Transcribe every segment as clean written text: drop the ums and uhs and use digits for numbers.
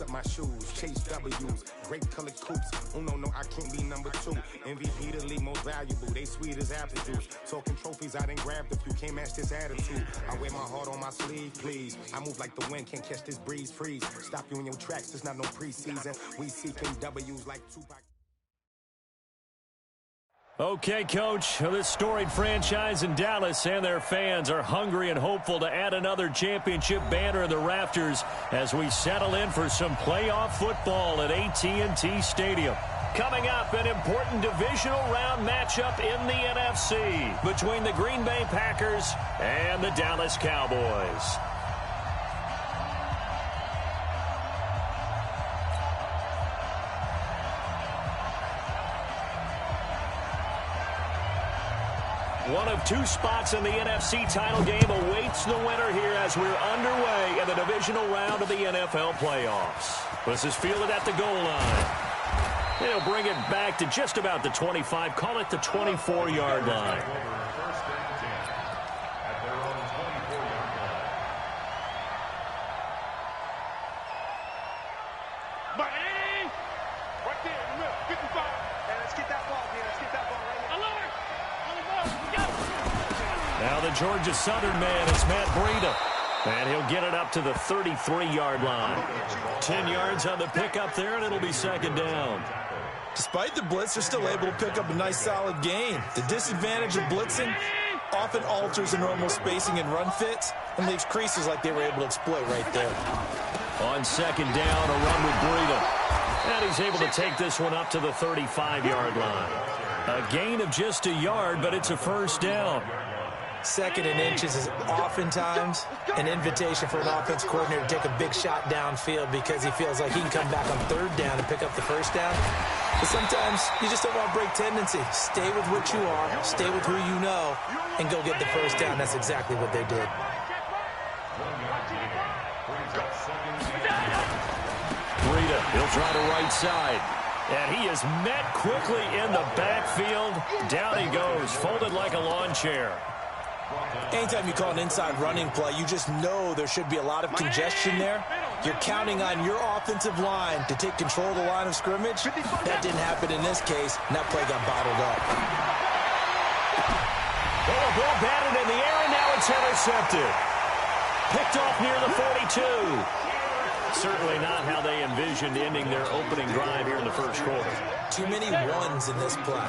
up my shoes, chase W's, great colored coops. Uno, no, I can't be number 2. MVP the league most valuable, they sweet as apple juice. Talking trophies, I done grabbed a few, can't match this attitude. I wear my heart on my sleeve, please. I move like the wind, can't catch this breeze, freeze. Stop you in your tracks, it's not no preseason. We seeking W's like Tupac. Okay, Coach, this storied franchise in Dallas and their fans are hungry and hopeful to add another championship banner in the rafters as we settle in for some playoff football at AT&T Stadium. Coming up, an important divisional round matchup in the NFC between the Green Bay Packers and the Dallas Cowboys. One of two spots in the NFC title game awaits the winner here as we're underway in the divisional round of the NFL playoffs. This is fielded at the goal line. They'll bring it back to just about the 25, call it the 24-yard line. Now the Georgia Southern man is Matt Breida. And he'll get it up to the 33-yard line. 10 yards on the pickup there, and it'll be second down. Despite the blitz, they're still able to pick up a nice solid gain. The disadvantage of blitzing often alters the normal spacing and run fits and leaves creases like they were able to exploit right there. On second down, a run with Breida. And he's able to take this one up to the 35-yard line. A gain of just a yard, but it's a first down. Second and inches is oftentimes an invitation for an offense coordinator to take a big shot downfield because he feels like he can come back on third down and pick up the first down. But sometimes you just don't want to break tendency. Stay with what you are, stay with who you know, and go get the first down. That's exactly what they did. Breida, he'll try to right side. And he is met quickly in the backfield. Down he goes, folded like a lawn chair. Anytime you call an inside running play, you just know there should be a lot of congestion there. You're counting on your offensive line to take control of the line of scrimmage. That didn't happen in this case, and that play got bottled up. Well, a ball batted in the air, and now it's intercepted. Picked off near the 42. Certainly not how they envisioned ending their opening drive here in the first quarter. Too many ones in this play.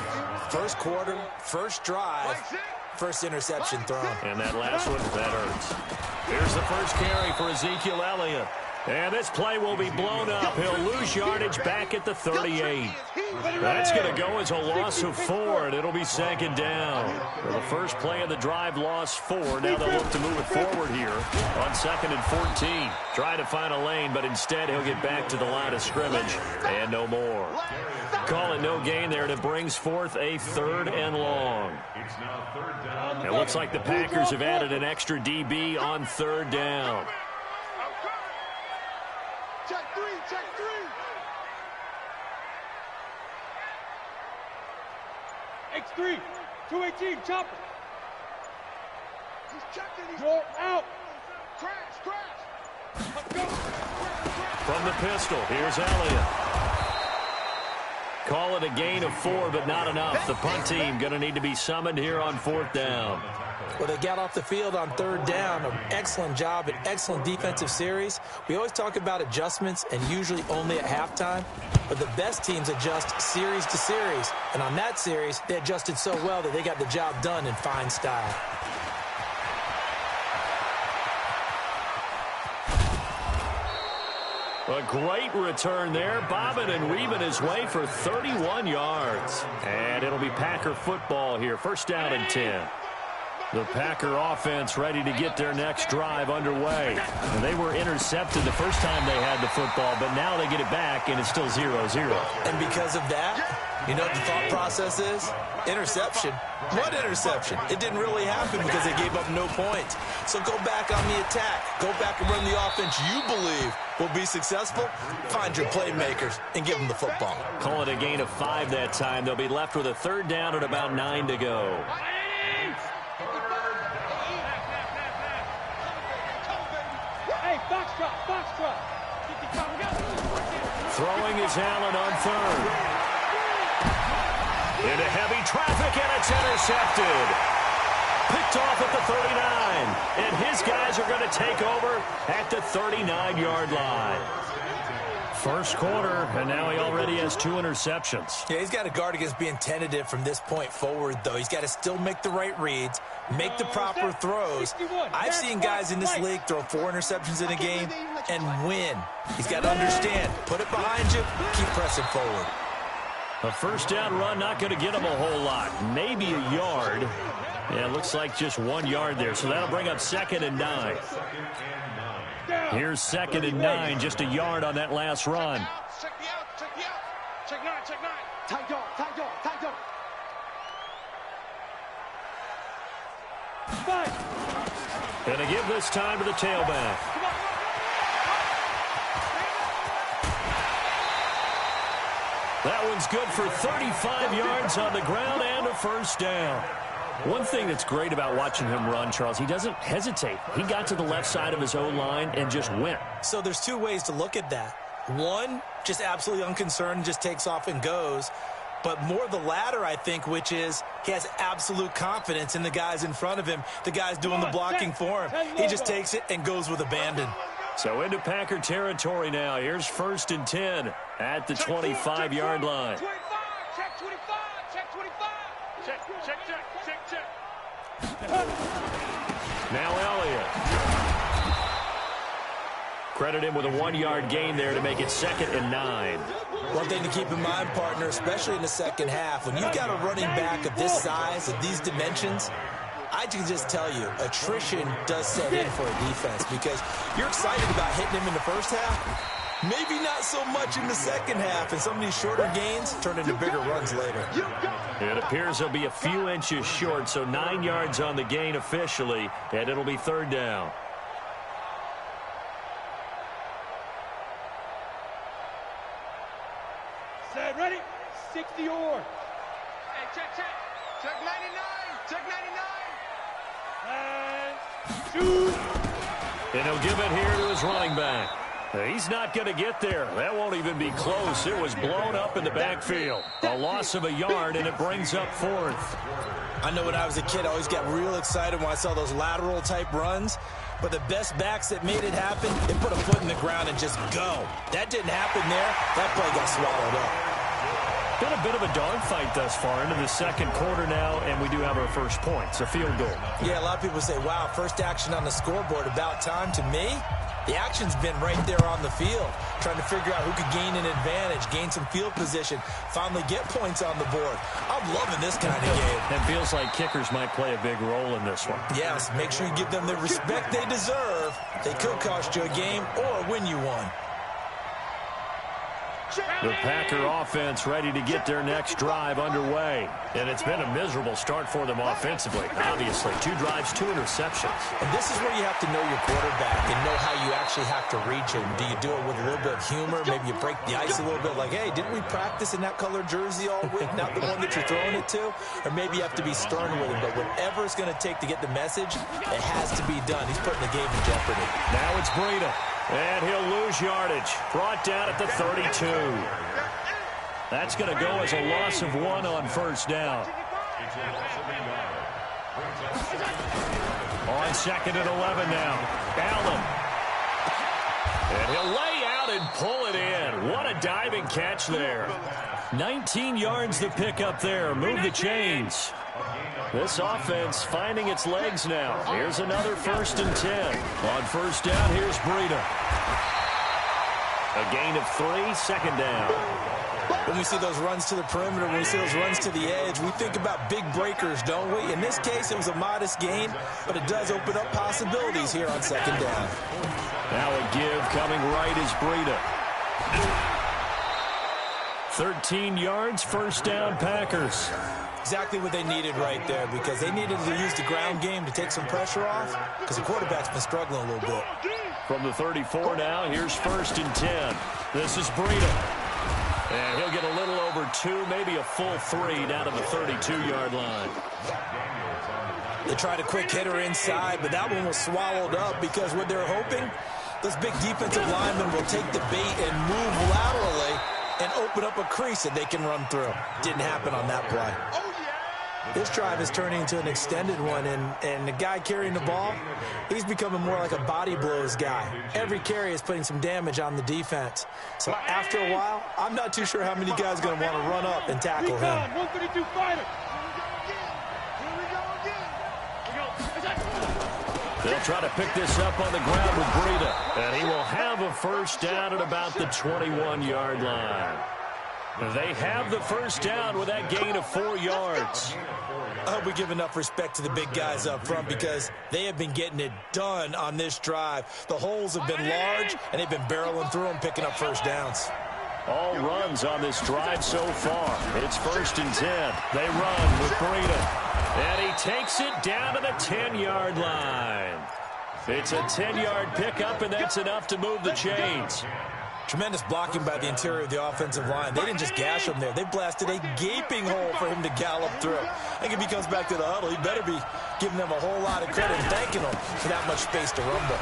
First quarter, first drive, first interception thrown. And that last one, that hurts. Here's the first carry for Ezekiel Elliott. And this play will be blown up. He'll lose yardage back at the 38. That's going to go as a loss of 4, and it'll be second down. Well, the first play of the drive lost 4. Now they'll look to move it forward here on second and 14. Trying to find a lane, but instead he'll get back to the line of scrimmage and no more. Call it no gain there, and it brings forth a third and long. It looks like the Packers have added an extra DB on third down. Check three. X3, 218, chopper. He's checking. You're out. Crash. From the pistol, here's Elliott. Call it a gain of 4, but not enough. The punt team going to need to be summoned here on fourth down. Well, they got off the field on third down. An excellent job, an excellent defensive series. We always talk about adjustments and usually only at halftime. But the best teams adjust series to series. And on that series, they adjusted so well that they got the job done in fine style. A great return there, bobbing and weaving his way for 31 yards. And it'll be Packer football here, first down and 10. The Packer offense ready to get their next drive underway. And they were intercepted the first time they had the football, but now they get it back, and it's still 0-0. And because of that, you know what the thought process is? Interception. What interception? It didn't really happen because they gave up no points. So go back on the attack. Go back and run the offense you believe will be successful. Find your playmakers and give them the football. Call it a gain of 5 that time. They'll be left with a third down and about 9 to go. Hey, Foxtrot. Throwing is Allen on third. Into heavy traffic, and it's intercepted. Picked off at the 39. And his guys are going to take over at the 39-yard line. First quarter, and now he already has 2 interceptions. Yeah, he's got to guard against being tentative from this point forward, though. He's got to still make the right reads, make the proper throws. I've seen guys in this league throw 4 interceptions in a game and win. He's got to understand, put it behind you, keep pressing forward. A first down run, not going to get him a whole lot. Maybe a yard. Yeah, it looks like just 1 yard there, so that'll bring up 2nd and 9. Here's 2nd and 9, just a yard on that last run. Check me out, check me out. Check 9, check 9. Tight dog, tight dog, tight dog. Five. Going to give this time to the tailback. That one's good for 35 yards on the ground and a first down. One thing that's great about watching him run, Charles, he doesn't hesitate. He got to the left side of his O-line and just went. So there's 2 ways to look at that. One, just absolutely unconcerned, just takes off and goes. But more the latter, I think, which is he has absolute confidence in the guys in front of him, the guys doing the blocking for him. He just takes it and goes with abandon. So into Packer territory now. Here's 1st and 10 at the 25-yard line. 25, check 25, check 25. Check. Now Elliott. Credit him with a 1-yard gain there to make it 2nd and 9. One thing to keep in mind, partner, especially in the second half, when you've got a running back of this size, of these dimensions, I can just tell you, attrition does set in for a defense because you're excited about hitting him in the first half. Maybe not so much in the second half, and some of these shorter gains turn into bigger runs later. It appears he'll be a few inches short, so 9 yards on the gain officially, and it'll be 3rd down. Set, ready? 60 or. Hey, check. Check 99. Check 99. And shoot. And he'll give it here to his running back. He's not going to get there. That won't even be close. It was blown up in the backfield. A loss of a yard, and it brings up 4th. I know when I was a kid, I always got real excited when I saw those lateral-type runs. But the best backs that made it happen, they put a foot in the ground and just go. That didn't happen there. That play got swallowed up. Been a bit of a dogfight thus far into the second quarter now, and we do have our first point. It's a field goal. Yeah, a lot of people say, wow, first action on the scoreboard, about time. To me, the action's been right there on the field, trying to figure out who could gain an advantage, gain some field position, finally get points on the board. I'm loving this kind of game. It feels like kickers might play a big role in this one. Yes, make sure you give them the respect they deserve. They could cost you a game or win you one. The Packer offense ready to get their next drive underway. And it's been a miserable start for them offensively. Obviously, 2 drives, 2 interceptions. And this is where you have to know your quarterback and know how you actually have to reach him. Do you do it with a little bit of humor? Maybe you break the ice a little bit like, hey, didn't we practice in that color jersey all week? Not the one that you're throwing it to? Or maybe you have to be stern with him. But whatever it's going to take to get the message, it has to be done. He's putting the game in jeopardy. Now it's Breida. And he'll lose yardage. Brought down at the 32. That's going to go as a loss of 1 on first down. On 2nd and 11 now. Allen. And he'll lay out and pull it in. What a diving catch there. 19 yards to pick up there. Move the chains. This offense finding its legs now. Here's another 1st and 10. On first down, here's Breida. A gain of 3, 2nd down. When we see those runs to the perimeter, when we see those runs to the edge, we think about big breakers, don't we? In this case, it was a modest gain, but it does open up possibilities here on 2nd down. Now a give coming right is Breida. 13 yards, first down, Packers. Exactly what they needed right there, because they needed to use the ground game to take some pressure off, because the quarterback's been struggling a little bit. From the 34 now, here's 1st and 10. This is Breida. And he'll get a little over 2, maybe a full 3 down to the 32-yard line. They tried a quick hitter inside, but that one was swallowed up because what they're hoping, those big defensive linemen will take the bait and move laterally open up a crease that they can run through. Didn't happen on that play. This drive is turning into an extended one, and the guy carrying the ball, he's becoming more like a body blows guy. Every carry is putting some damage on the defense. So after a while, I'm not too sure how many guys are going to want to run up and tackle him. 132 fighter. They'll try to pick this up on the ground with Breida, and he will have a first down at about the 21-yard line. They have the first down with that gain of 4 yards. I hope we give enough respect to the big guys up front because they have been getting it done on this drive. The holes have been large, and they've been barreling through them, picking up first downs. All runs on this drive so far. It's 1st and 10. They run with Breida, and he takes it down to the 10-yard line. It's a 10-yard pickup, and that's enough to move the chains. Tremendous blocking by the interior of the offensive line. They didn't just gash him there. They blasted a gaping hole for him to gallop through. I think if he comes back to the huddle, he better be giving them a whole lot of credit and thanking them for that much space to rumble.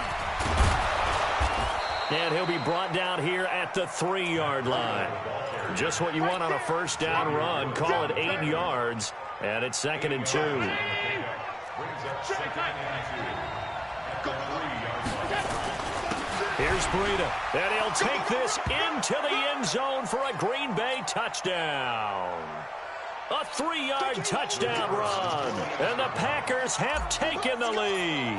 And he'll be brought down here at the 3-yard line. Just what you want on a first down run. Call it 8 yards, and it's 2nd and 2. Here's Breida, and he'll take this into the end zone for a Green Bay touchdown. A 3-yard touchdown run, and the Packers have taken the lead.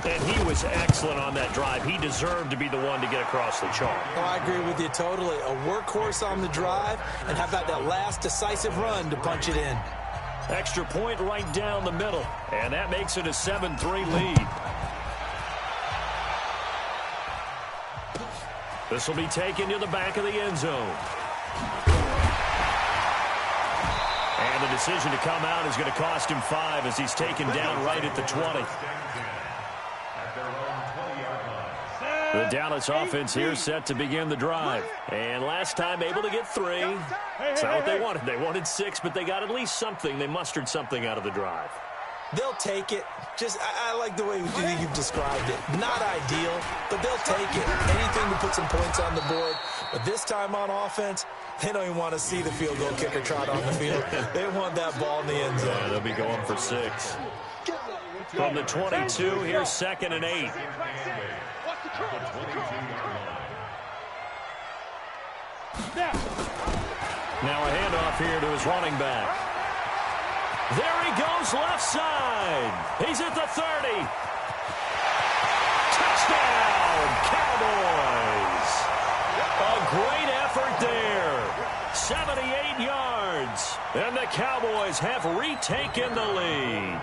And he was excellent on that drive. He deserved to be the one to get across the chalk. Oh, I agree with you totally. A workhorse on the drive, and how about that last decisive run to punch it in? Extra point right down the middle, and that makes it a 7-3 lead. This will be taken to the back of the end zone. And the decision to come out is going to cost him 5 as he's taken down right at the 20. The Dallas offense here set to begin the drive. And last time able to get 3. That's not what they wanted. They wanted 6, but they got at least something. They mustered something out of the drive. They'll take it. I like the way you've described it. Not ideal, but they'll take it. Anything to put some points on the board. But this time on offense, they don't even want to see the field goal kicker trot on the field. They want that ball in the end zone. Yeah, they'll be going for 6. From the 22, here's 2nd and 8. Now a handoff here to his running back. There he goes left side. He's at the 30. Touchdown, Cowboys. A great effort there. 78 yards. And the Cowboys have retaken the lead.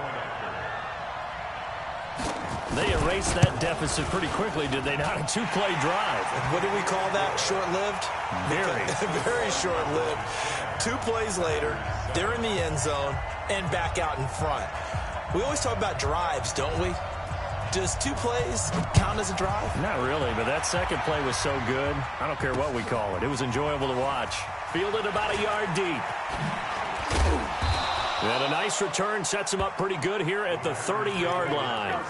They erased that deficit pretty quickly, did they not? A 2-play drive. What do we call that? Short-lived? Very short-lived. 2 plays later, they're in the end zone and back out in front. We always talk about drives, don't we? Does 2 plays count as a drive? Not really, but that second play was so good. I don't care what we call it. It was enjoyable to watch. Fielded about a yard deep. And a nice return sets him up pretty good here at the 30-yard line.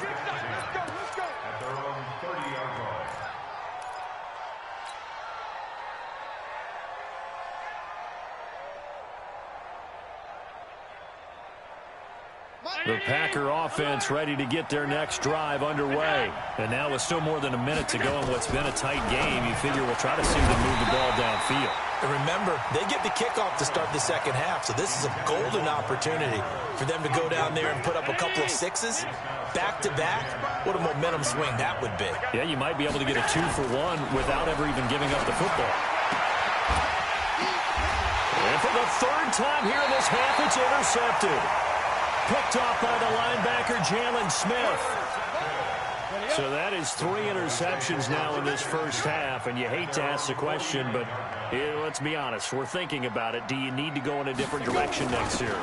The Packer offense ready to get their next drive underway. And now with still more than a minute to go in what's been a tight game, you figure we'll try to see them move the ball downfield. And remember, they get the kickoff to start the second half, so this is a golden opportunity for them to go down there and put up a couple of 6s back-to-back. What a momentum swing that would be. Yeah, you might be able to get a 2-for-1 without ever even giving up the football. And for the 3rd time here in this half, it's intercepted. Picked off by the linebacker, Jalen Smith. So that is 3 interceptions now in this first half, and you hate to ask the question, but let's be honest, we're thinking about it. Do you need to go in a different direction next series?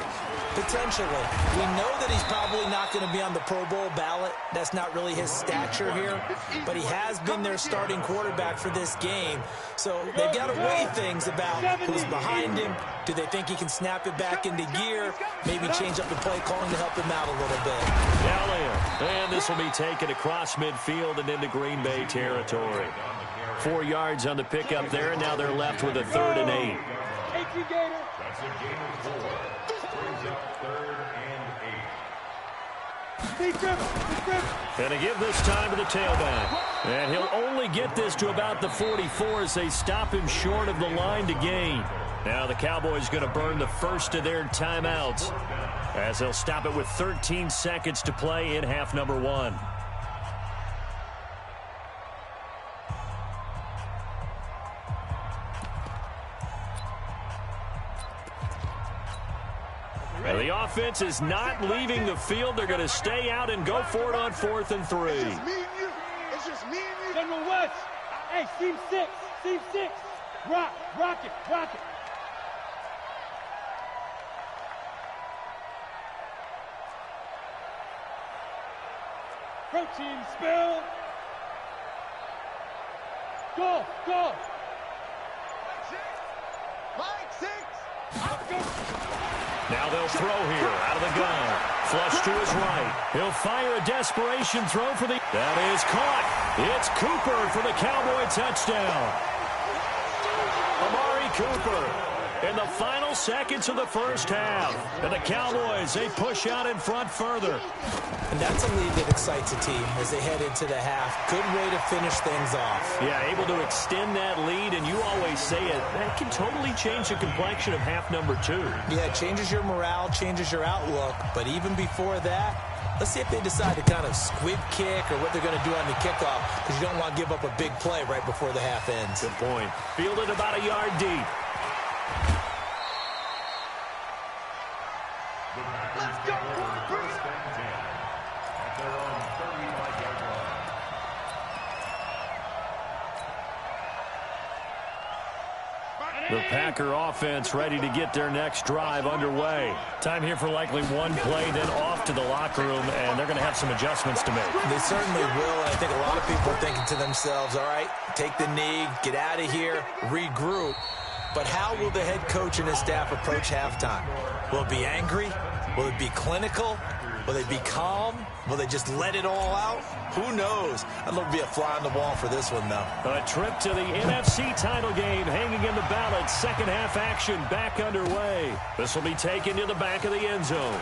Potentially. We know that he's probably not going to be on the Pro Bowl ballot. That's not really his stature here, but he has been their starting quarterback for this game. So they've got to weigh things about who's behind him. Do they think he can snap it back into gear? Maybe change up the play calling to help him out a little bit. Elliott, and this will be taken across midfield and into Green Bay territory. 4 yards on the pickup there, and now they're left with a 3rd and 8. Thank you, Gator. That's a gain of 4. Brings up 3rd and 8. And to give this time to the tailback. And he'll only get this to about the 44 as they stop him short of the line to gain. Now the Cowboys going to burn the first of their timeouts as they'll stop it with 13 seconds to play in half number 1. And the offense is not leaving the field. They're going to stay out and go for it on 4th and 3. It's just me and you. It's just me and you. General West. Hey, Team 6. Team 6. Rock it. Protein spill. Go. Mike 6. Now they'll throw here out of the gun. Flush to his right. He'll fire a desperation throw for the... That is caught. It's Cooper for the Cowboy touchdown. Amari Cooper in the final seconds of the first half. And the Cowboys, they push out in front further. And that's a lead that excites a team as they head into the half. Good way to finish things off. Yeah, able to extend that lead, and you always say it, that can totally change the complexion of half number 2. Yeah, it changes your morale, changes your outlook. But even before that, let's see if they decide to kind of squib kick or what they're going to do on the kickoff, because you don't want to give up a big play right before the half ends. Good point. Fielded about a yard deep. Let's go. Bring it. They're on 35-yard line. The Packer offense ready to get their next drive underway. Time here for likely one play, then off to the locker room, and they're going to have some adjustments to make. They certainly will, and I think a lot of people are thinking to themselves, all right, take the knee, get out of here, regroup. But how will the head coach and his staff approach halftime? Will it be angry? Will it be clinical? Will they be calm? Will they just let it all out? Who knows? I'd love to be a fly on the wall for this one, though. A trip to the NFC title game hanging in the balance. Second half action back underway. This will be taken to the back of the end zone.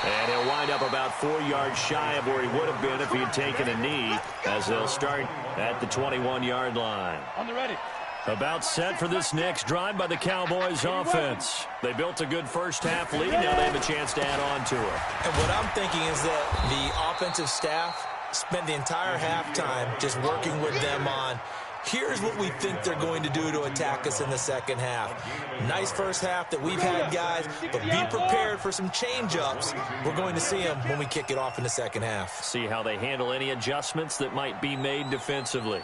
And he'll wind up about 4 yards shy of where he would have been if he had taken a knee, as they'll start at the 21-yard line. On the ready. About set for this next drive by the Cowboys offense. They built a good first half lead. Now they have a chance to add on to it. And what I'm thinking is that the offensive staff spent the entire halftime just working with them on, here's what we think they're going to do to attack us in the second half. Nice first half that we've had, guys, but be prepared for some change-ups. We're going to see them when we kick it off in the second half. See how they handle any adjustments that might be made defensively.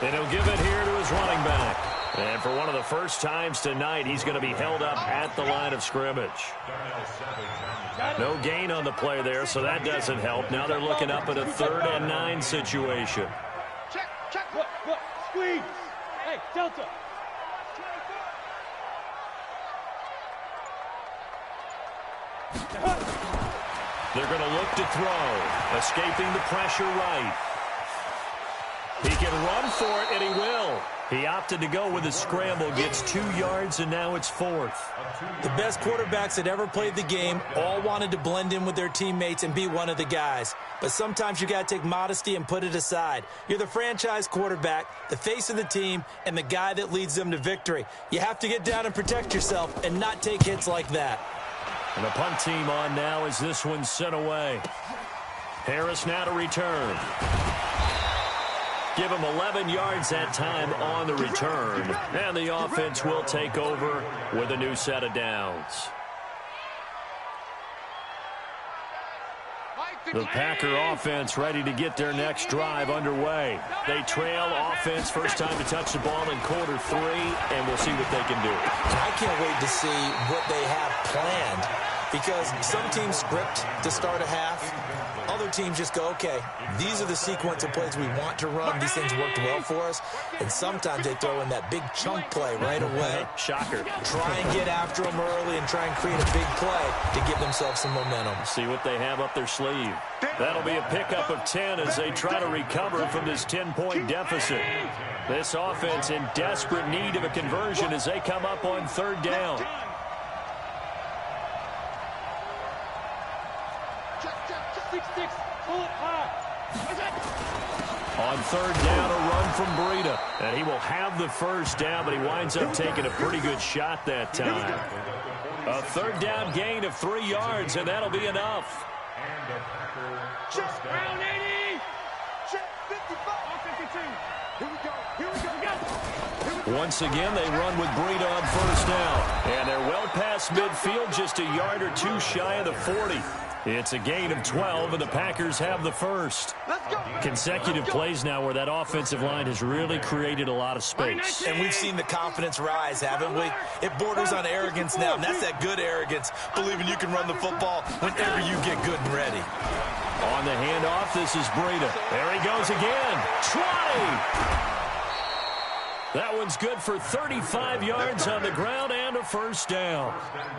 And he'll give it here to his running back. And for one of the first times tonight, he's going to be held up at the line of scrimmage. No gain on the play there, so that doesn't help. Now they're looking up at a 3rd and 9 situation. Check. Look. Squeeze. Hey, Delta. They're going to look to throw. Escaping the pressure right. He can run for it, and he will. He opted to go with a scramble, gets 2 yards, and now it's 4th. The best quarterbacks that ever played the game all wanted to blend in with their teammates and be one of the guys. But sometimes you got to take modesty and put it aside. You're the franchise quarterback, the face of the team, and the guy that leads them to victory. You have to get down and protect yourself and not take hits like that. And the punt team on now as this one's sent away. Harris now to return. Give him 11 yards that time on the return. And the offense will take over with a new set of downs. The Packer offense ready to get their next drive underway. They trail offense, first time to touch the ball in quarter 3, and we'll see what they can do. I can't wait to see what they have planned, because some teams script to start a half. Other other teams just go, okay, these are the sequence of plays we want to run. These things worked well for us. And sometimes they throw in that big chunk play right away. Shocker. Try and get after them early and try and create a big play to give themselves some momentum. See what they have up their sleeve. That'll be a pickup of 10 as they try to recover from this 10-point deficit. This offense in desperate need of a conversion as they come up on third down. On third down, a run from Breida. And he will have the first down, but he winds up taking a pretty good shot that time. A third down gain of 3 yards, and that'll be enough. Check, round 80. Check, 55. 52. Here we go. Here we go. Once again, they run with Breida on first down. And they're well past midfield, just a yard or two shy of the 40. It's a gain of 12, and the Packers have the first. Consecutive plays now where that offensive line has really created a lot of space. And we've seen the confidence rise, haven't we? It borders on arrogance now, and that's that good arrogance, believing you can run the football whenever you get good and ready. On the handoff, this is Breida. There he goes again. 20! That one's good for 35 yards on the ground and a first down.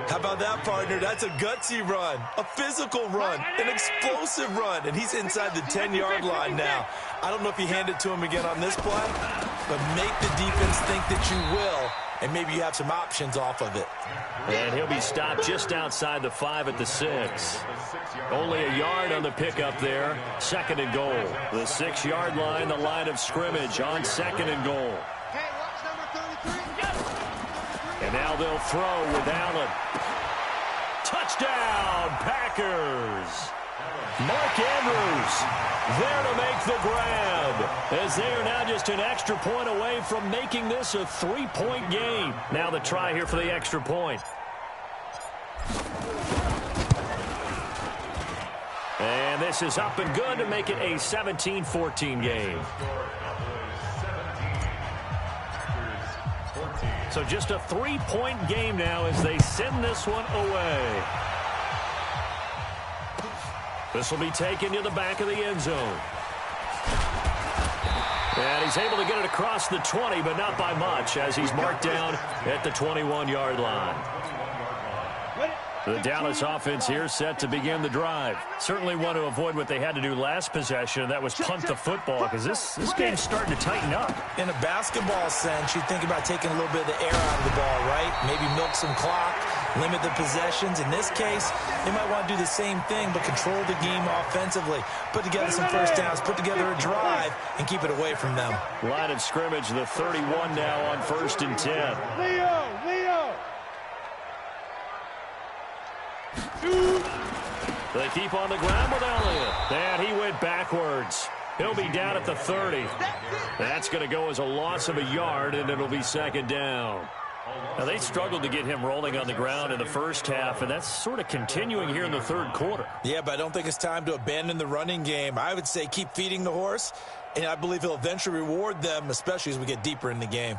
How about that, partner? That's a gutsy run, a physical run, an explosive run, and he's inside the 10-yard line now. I don't know if you hand it to him again on this play, but make the defense think that you will, and maybe you have some options off of it. And he'll be stopped just outside the 5 at the 6. Only a yard on the pickup there. Second and goal. The 6-yard line, the line of scrimmage on second and goal. And now they'll throw with Allen. Touchdown, Packers. Mark Andrews there to make the grab, as they are now just an extra point away from making this a 3-point game. Now the try here for the extra point. And this is up and good to make it a 17-14 game. So just a 3-point game now as they send this one away. This will be taken to the back of the end zone. And he's able to get it across the 20, but not by much, as he's marked down at the 21-yard line. The Dallas offense here set to begin the drive. Certainly want to avoid what they had to do last possession, and that was punt the football, because this game's starting to tighten up. In a basketball sense, you think about taking a little bit of the air out of the ball, right? Maybe milk some clock, limit the possessions. In this case, they might want to do the same thing, but control the game offensively. Put together some first downs, put together a drive, and keep it away from them. Line of scrimmage, the 31 now on 1st and 10. Leo! They keep on the ground with Elliott. And he went backwards. He'll be down at the 30. That's going to go as a loss of a yard, and it'll be second down. Now, they struggled to get him rolling on the ground in the first half, and that's sort of continuing here in the third quarter. Yeah, but I don't think it's time to abandon the running game. I would say keep feeding the horse, and I believe he'll eventually reward them, especially as we get deeper in the game.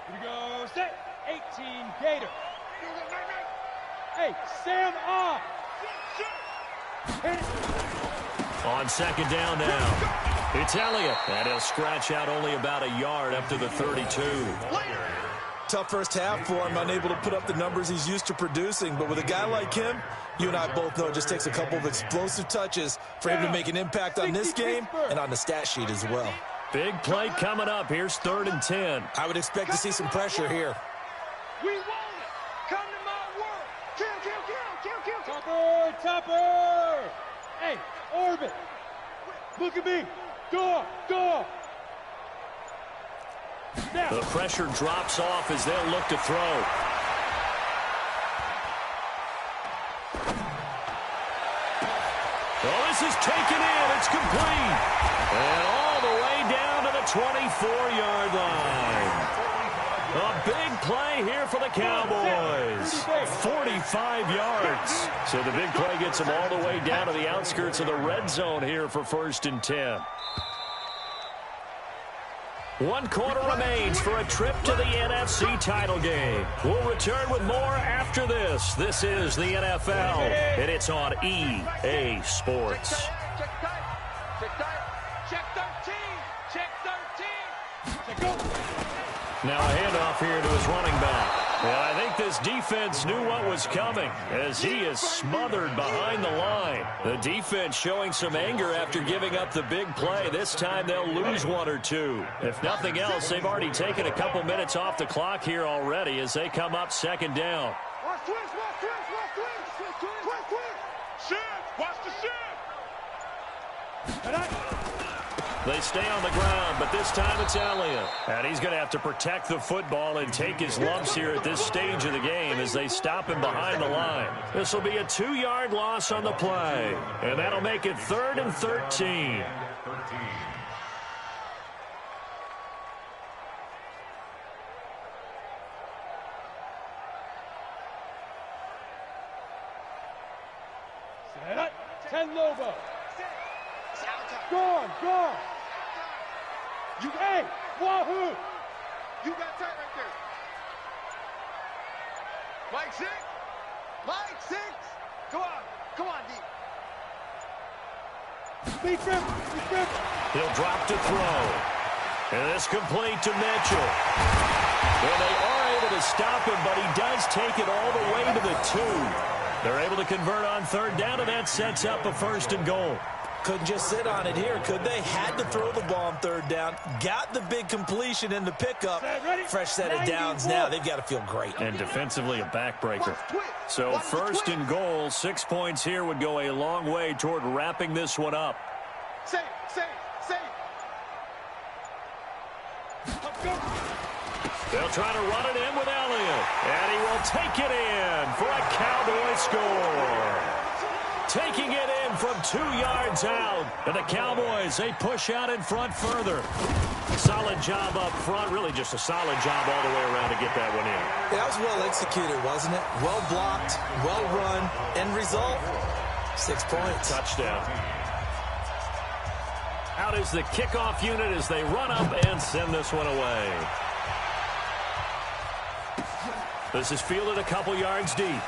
Here we go, set, 18, Gator. Hey, Sam off. On second down now, it's Elliott, and he'll scratch out only about a yard up to the 32. Tough first half for him, unable to put up the numbers he's used to producing. But with a guy like him, you and I both know it just takes a couple of explosive touches for him to make an impact on this game and on the stat sheet as well. Big play coming up. Here's 3rd and 10. I would expect to see some pressure here. We want it. Come to my world. Kill, kill, kill, kill, kill. Topper, Topper. Hey, Orbit. Look at me. Go. Now. The pressure drops off as they'll look to throw. Oh, this is taken in. It's complete. And all the way down to the 24-yard line. A big play here for the Cowboys. 45 yards. So the big play gets them all the way down to the outskirts of the red zone here for 1st and 10. 1 quarter remains for a trip to the NFC title game. We'll return with more after this. This is the NFL, and it's on EA Sports. Now a handoff here to his running back. And I think this defense knew what was coming as he is smothered behind the line. The defense showing some anger after giving up the big play. This time they'll lose 1 or 2. If nothing else, they've already taken a couple minutes off the clock here already as they come up 2nd down. Watch the They stay on the ground, but this time it's Elliott. And he's going to have to protect the football and take his lumps here at this stage of the game as they stop him behind the line. This will be a 2-yard loss on the play, and that'll make it 3rd and 13. Set up. 10 Lobo. Gone. Hey, Wahoo! You got tight right there. Mike 6. Come on, D. Speed trip. He'll drop to throw. And it's complete to Mitchell. Well, they are able to stop him, but he does take it all the way to the 2. They're able to convert on 3rd down, and that sets up a 1st and goal. Couldn't just sit on it here, could they? Had to throw the ball on 3rd down. Got the big completion in the pickup. Fresh set of downs now. They've got to feel great. And defensively a backbreaker. So 1st and goal, 6 points here would go a long way toward wrapping this one up. Save. They'll try to run it in with Elliott. And he will take it in for a Cowboy score. Taking it in from 2 yards out. And the Cowboys, they push out in front further. Solid job up front. Really just a solid job all the way around to get that one in. That was well executed, wasn't it? Well blocked, well run. End result, 6 points. Touchdown. Out is the kickoff unit as they run up and send this one away. This is fielded a couple yards deep.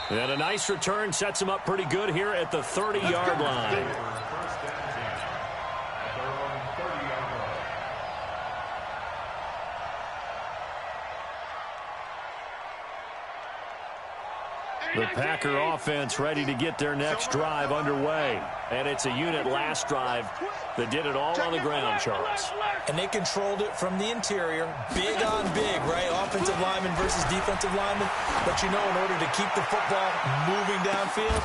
And a nice return sets him up pretty good here at the 30-yard line. The Packer offense ready to get their next drive underway. And it's a unit last drive that did it all on the ground, Charles. And they controlled it from the interior. Big on big, right? Offensive lineman versus defensive lineman. But you know, in order to keep the football moving downfield,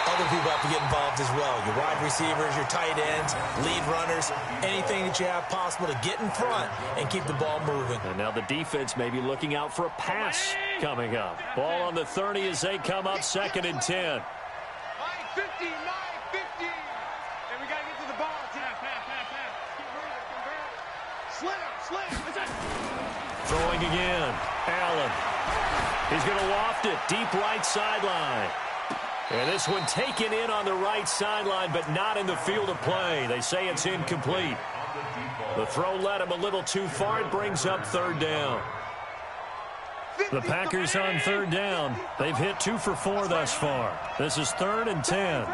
other people have to get involved as well. Your wide receivers, your tight ends, lead runners, anything that you have possible to get in front and keep the ball moving. And now the defense may be looking out for a pass coming up. Ball on the 30 as they come up 2nd and 10. 9-50. And we got to get to the ball. Pass. Slam. Throwing again. Allen. He's going to loft it. Deep right sideline. And this one taken in on the right sideline, but not in the field of play. They say it's incomplete. The throw led him a little too far. It brings up 3rd down. The Packers on 3rd down. They've hit 2 for 4 thus far. This is 3rd and 10.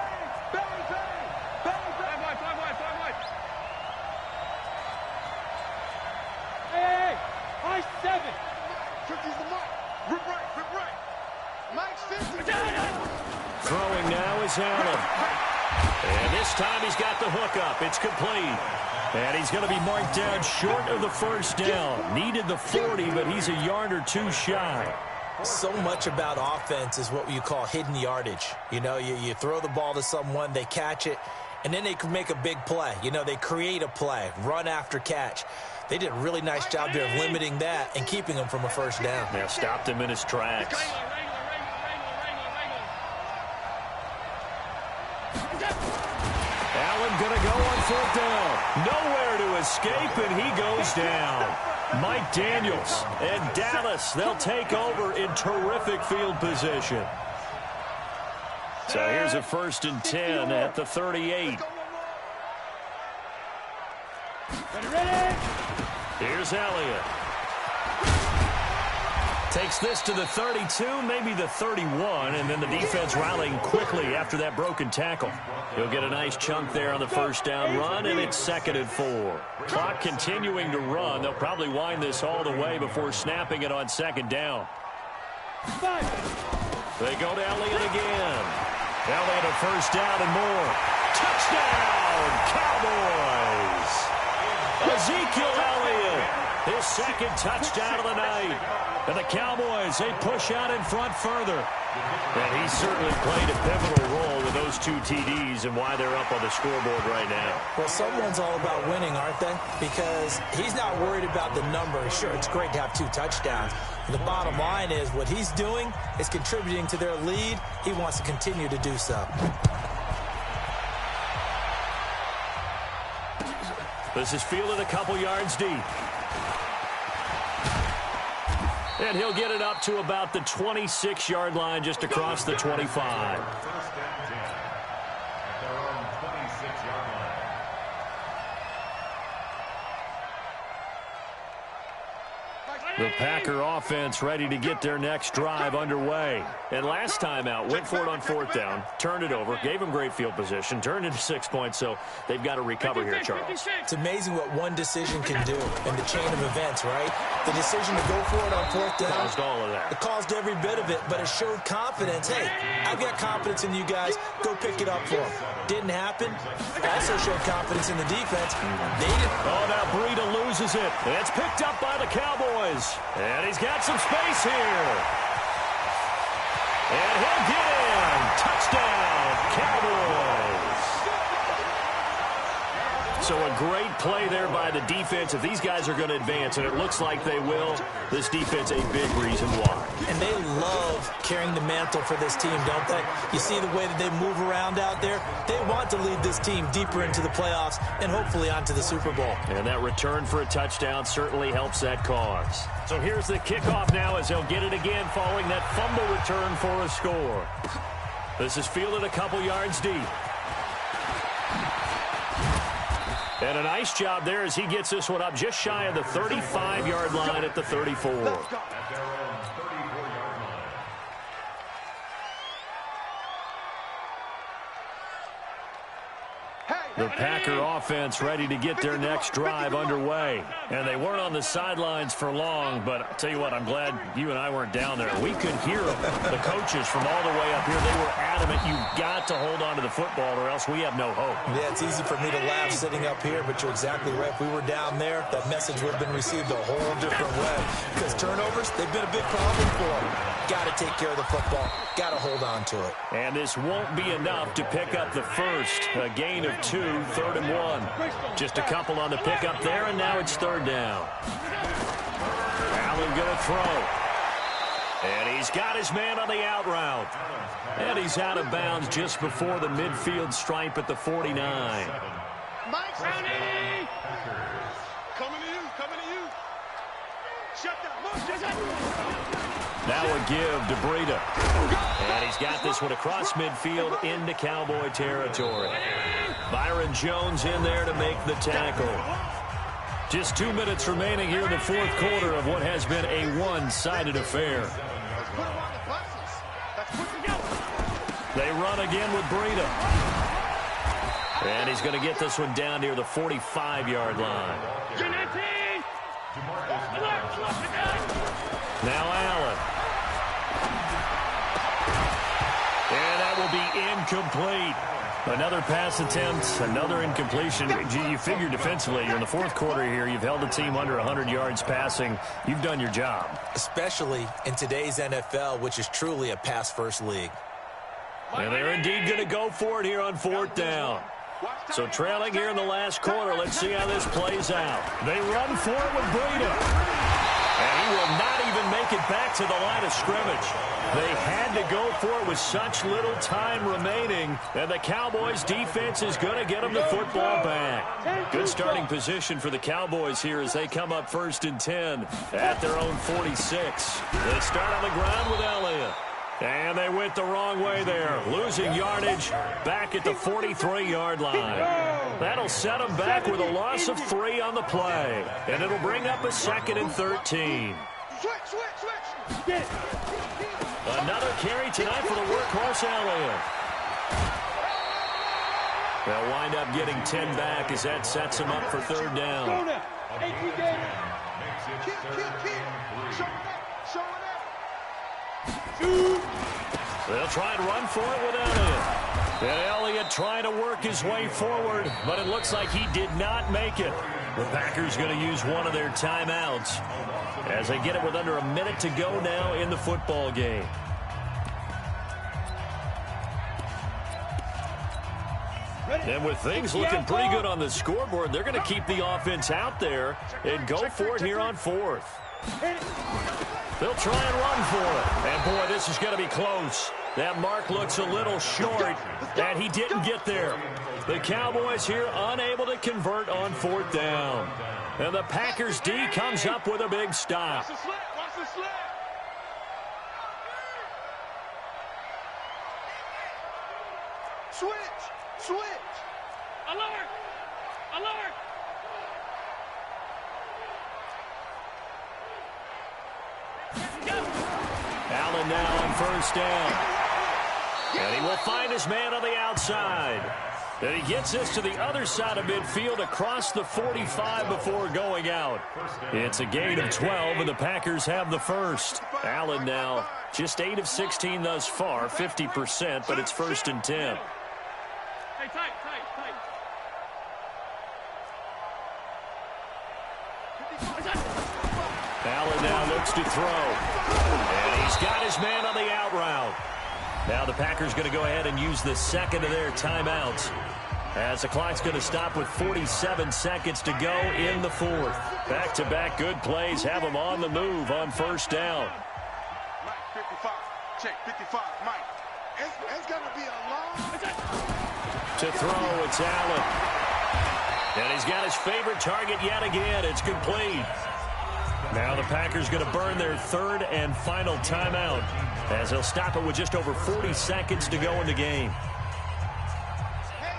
Hey, high 7. Rip right. Mike 50. Throwing now is Allen. And this time he's got the hook up. It's complete. And he's going to be marked down short of the 1st down. Needed the 40, but he's a yard or 2 shy. So much about offense is what you call hidden yardage. You know, you throw the ball to someone, they catch it, and then they can make a big play. You know, they create a play, run after catch. They did a really nice job there of limiting that and keeping him from a 1st down. Yeah, stopped him in his tracks. Allen going to go on 4th down. Nowhere to escape, and he goes down. Mike Daniels and Dallas, they'll take over in terrific field position. So here's a 1st and 10 at the 38. Ready? Here's Elliott. Takes this to the 32, maybe the 31, and then the defense rallying quickly after that broken tackle. He'll get a nice chunk there on the first down run, and it's 2nd and 4. Clock continuing to run. They'll probably wind this all the way before snapping it on 2nd down. They go to Elliott again. Elliott a first down and more. Touchdown, Cowboys! Ezekiel Elliott, his 2nd touchdown of the night. And the Cowboys, they push out in front further. And he certainly played a pivotal role with those 2 TDs and why they're up on the scoreboard right now. Well, someone's all about winning, aren't they? Because he's not worried about the number. Sure, it's great to have 2 touchdowns. The bottom line is what he's doing is contributing to their lead. He wants to continue to do so. This is fielded a couple yards deep. And he'll get it up to about the 26-yard line just across the 25. First down 10 at their own 26-yard line. The Packer offense ready to get their next drive underway. And last time out, went for it on 4th down, turned it over, gave them great field position, turned into 6 points, so they've got to recover here, Charles. It's amazing what one decision can do in the chain of events, right? The decision to go for it on 4th down. Caused all of that. It caused every bit of it, but it showed confidence. Hey, I've got confidence in you guys. Go pick it up for them. Didn't happen. Also showed confidence in the defense. They didn't. Oh, now Breida loses it. It's picked up by the Cowboys. And he's got some space here. And he'll get in. Touchdown, Cowboys. So a great play there by the defense. If these guys are going to advance, and it looks like they will, this defense a big reason why. And they love carrying the mantle for this team, don't they? You see the way that they move around out there? They want to lead this team deeper into the playoffs and hopefully onto the Super Bowl. And that return for a touchdown certainly helps that cause. So here's the kickoff now as they'll get it again following that fumble return for a score. This is fielded a couple yards deep. And a nice job there as he gets this one up just shy of the 35-yard line at the 34. At their own 34-yard line. The Packer offense ready to get their next drive underway. And they weren't on the sidelines for long, but I'll tell you what, I'm glad you and I weren't down there. We could hear them. The coaches from all the way up here, they were adamant, you've got to hold on to the football or else we have no hope. Yeah, it's easy for me to laugh sitting up here, but you're exactly right. If we were down there, that message would have been received a whole different way. Because turnovers, they've been a big problem for them. Got to take care of the football. Got to hold on to it. And this won't be enough to pick up the first. A gain of 2, 3rd and 1. Just a couple on the pickup there, and now it's 3rd down. Allen going to throw. And he's got his man on the out route. And he's out of bounds just before the midfield stripe at the 49. Mike, round 80. Coming to you, coming to you. Shut that. Look, shut that. Now a give to Breida. And he's got this one across midfield into Cowboy territory. Byron Jones in there to make the tackle. Just 2 minutes remaining here in the 4th quarter of what has been a one-sided affair. They run again with Breida. And he's going to get this one down near the 45-yard line. Now Allen. And that will be incomplete. Another pass attempt, another incompletion. You figure defensively, you're in the 4th quarter here. You've held the team under 100 yards passing. You've done your job. Especially in today's NFL, which is truly a pass-first league. And they're indeed going to go for it here on 4th down. So trailing here in the last quarter, let's see how this plays out. They run for it with Breida. And he will not even make it back to the line of scrimmage. They had to go for it with such little time remaining, and the Cowboys' defense is going to get them the football back. Good starting position for the Cowboys here as they come up 1st and 10 at their own 46. They start on the ground with Elliott. And they went the wrong way there, losing yardage back at the 43-yard line. That'll set them back with a loss of 3 on the play. And it'll bring up a 2nd and 13. Switch. Another carry tonight for the workhorse Elliott. They'll wind up getting 10 back as that sets them up for 3rd down. Go now. They'll try and run for it with Elliott. And Elliott trying to work his way forward, but it looks like he did not make it. The Packers going to use one of their timeouts as they get it with under a minute to go now in the football game. And with things looking pretty good on the scoreboard, they're going to keep the offense out there and go for it here on 4th. They'll try and run for it. And, boy, this is going to be close. That mark looks a little short, and he didn't get there. The Cowboys here unable to convert on 4th down. And the Packers D comes up with a big stop. Watch the slip. Switch. Alert. Allen now on 1st down. And he will find his man on the outside. And he gets this to the other side of midfield across the 45 before going out. It's a gain of 12, and the Packers have the first. Allen now just 8 of 16 thus far, 50%, but it's 1st and 10. Hey, tight. Allen now looks to throw. And he's got his man on the out route. Now the Packers going to go ahead and use the 2nd of their timeouts, as the clock's going to stop with 47 seconds to go in the 4th. Back-to-back good plays have them on the move on 1st down. Mike, 55. Check, 55. Mike. It's going to be a long... To throw, it's Allen. And he's got his favorite target yet again. It's complete. Now the Packers going to burn their 3rd and final timeout, as they'll stop it with just over 40 seconds to go in the game. Hey,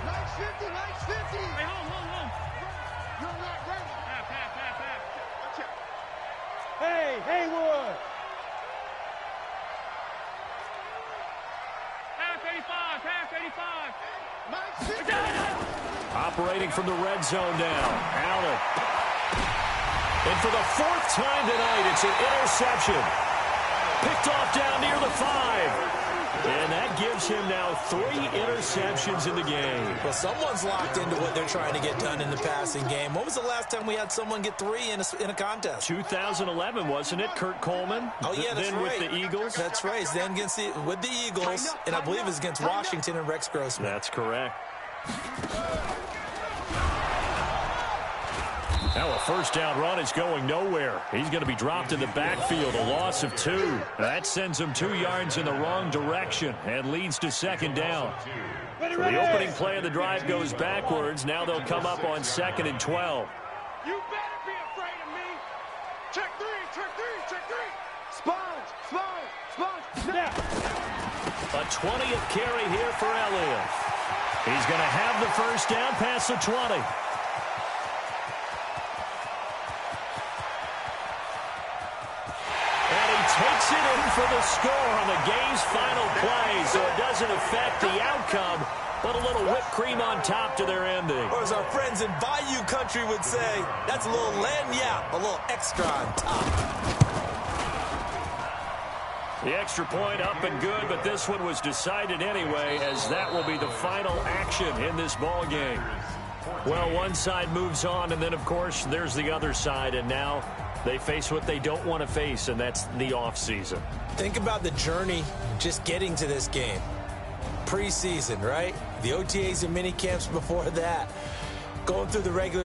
nice 50. Hey, hold. You're not ready. Pass. Hey, Haywood. Pass 85. Nice 50. Operating from the red zone now. Allen. And for the 4th time tonight, it's an interception. Picked off down near the 5. And that gives him now 3 interceptions in the game. Well, someone's locked into what they're trying to get done in the passing game. When was the last time we had someone get 3 in a contest? 2011, wasn't it? Kurt Coleman? Oh, yeah, that's then right. with the Eagles? That's right. Then with the Eagles, and I believe it was against Washington and Rex Grossman. That's correct. Now a 1st down run is going nowhere. He's going to be dropped in the backfield, a loss of 2. That sends him 2 yards in the wrong direction and leads to 2nd down. So the opening play of the drive goes backwards. Now they'll come up on 2nd and 12. You better be afraid of me. Check 3. Sponge. A 20th carry here for Elliott. He's going to have the 1st down past the 20. Takes it in for the score on the game's final play, so it doesn't affect the outcome, but a little whipped cream on top to their ending. Or as our friends in Bayou Country would say, that's a little lagniappe, a little extra on top. The extra point up and good, but this one was decided anyway, as that will be the final action in this ball game. Well, one side moves on, and then, of course, there's the other side, and now they face what they don't want to face, and that's the offseason. Think about the journey just getting to this game. Preseason, right? The OTAs and mini camps before that. Going through the regular